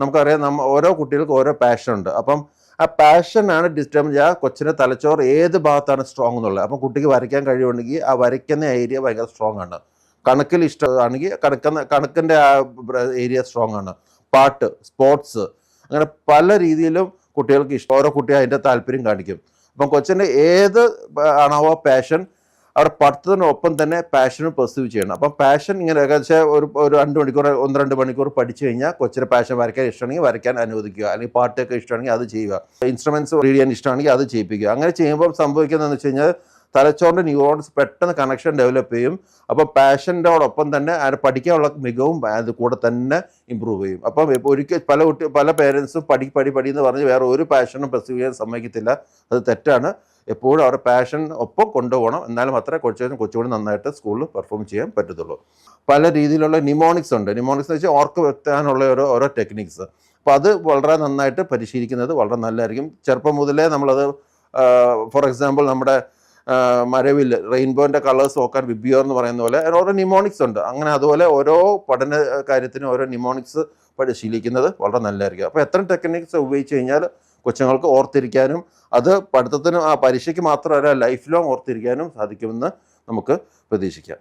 നമുക്കറിയാം ഓരോ കുട്ടികൾക്ക് ഓരോ പാഷൻ ഉണ്ട്. അപ്പം ആ പാഷനാണ് ഡിറ്റർമിൻ ചെയ്യുക കൊച്ചിൻ്റെ തലച്ചോറ് ഏത് ഭാഗത്താണ് സ്ട്രോങ് എന്നുള്ളത്. അപ്പം കുട്ടിക്ക് വരയ്ക്കാൻ കഴിവുണ്ടെങ്കിൽ ആ വരയ്ക്കുന്ന ഏരിയ ഭയങ്കര സ്ട്രോങ് ആണ്. കണക്കിൽ ഇഷ്ടമാണെങ്കിൽ കണക്കിൻ്റെ ആ ഏരിയ സ്ട്രോങ് ആണ്. പാട്ട്, സ്പോർട്സ്, അങ്ങനെ പല രീതിയിലും കുട്ടികൾക്ക് ഇഷ്ടം. ഓരോ കുട്ടിയും അതിൻ്റെ താല്പര്യം കാണിക്കും. അപ്പം കൊച്ചിൻ്റെ ഏത് ആണോ പാഷൻ അവിടെ പഠിത്തത്തിനൊപ്പം തന്നെ പാഷനും പെർസീവ് ചെയ്യണം. അപ്പം പാഷൻ ഇങ്ങനെ ഏകദേശം ഒരു 2 മണിക്കൂർ 1-2 മണിക്കൂർ പഠിച്ചു കഴിഞ്ഞാൽ കൊച്ചിന് പാഷൻ വരയ്ക്കാൻ ഇഷ്ടമാണെങ്കിൽ വരയ്ക്കാൻ അനുവദിക്കുക, അല്ലെങ്കിൽ പാട്ടൊക്കെ ഇഷ്ടമാണെങ്കിൽ അത് ചെയ്യുക, ഇൻസ്ട്രുമെൻറ്റ്സ് റീഡ് ചെയ്യാൻ ഇഷ്ടമാണെങ്കിൽ അത് ചെയ്യിപ്പിക്കുക. അങ്ങനെ ചെയ്യുമ്പോൾ സംഭവിക്കുന്നതെന്ന് വെച്ച് കഴിഞ്ഞാൽ തലച്ചോറിൻ്റെ ന്യൂറോൺസ് പെട്ടെന്ന് കണക്ഷൻ ഡെവലപ്പ് ചെയ്യും. അപ്പോൾ പാഷൻ്റെയോടൊപ്പം തന്നെ അത് പഠിക്കാനുള്ള മികവും അത് കൂടെ തന്നെ ഇമ്പ്രൂവ് ചെയ്യും. അപ്പം ഒരിക്കൽ പല പേരൻസും പടി എന്ന് പറഞ്ഞ് വേറെ ഒരു പാഷനും പെർസീവ് ചെയ്യാൻ സമ്മതിക്കത്തില്ല. അത് തെറ്റാണ്. എപ്പോഴും അവരുടെ പാഷൻ ഒപ്പം കൊണ്ടുപോകണം. എന്നാലും അത്ര കൊച്ചുകൂടി നന്നായിട്ട് സ്കൂളിൽ പെർഫോം ചെയ്യാൻ പറ്റത്തുള്ളൂ. പല രീതിയിലുള്ള നിമോണിക്സ് ഉണ്ട്. നിമോണിക്സ് എന്ന് വെച്ചാൽ ഓർക്ക് വെക്കാനുള്ള ഓരോ ടെക്നിക്സ്. അപ്പോൾ അത് വളരെ നന്നായിട്ട് പരിശീലിക്കുന്നത് വളരെ നല്ലതായിരിക്കും. ചെറുപ്പം മുതലേ നമ്മളത് ഫോർ എക്സാമ്പിൾ നമ്മുടെ മരവിൽ റെയിൻബോൻ്റെ കളേഴ്സ് നോക്കാൻ വിബിയോർ എന്ന് പറയുന്ന പോലെ ഓരോ നിമോണിക്സ് ഉണ്ട്. അങ്ങനെ അതുപോലെ ഓരോ പഠന കാര്യത്തിനും ഓരോ നിമോണിക്സ് പരിശീലിക്കുന്നത് വളരെ നല്ലതായിരിക്കും. അപ്പോൾ എത്ര ടെക്നിക്സ് ഉപയോഗിച്ച് കഴിഞ്ഞാൽ കൊച്ചുങ്ങൾക്ക് ഓർത്തിരിക്കാനും അത് പഠിത്തത്തിന് ആ പരീക്ഷയ്ക്ക് മാത്രമല്ല ലൈഫ് ലോങ് ഓർത്തിരിക്കാനും സാധിക്കുമെന്ന് നമുക്ക് പ്രതീക്ഷിക്കാം.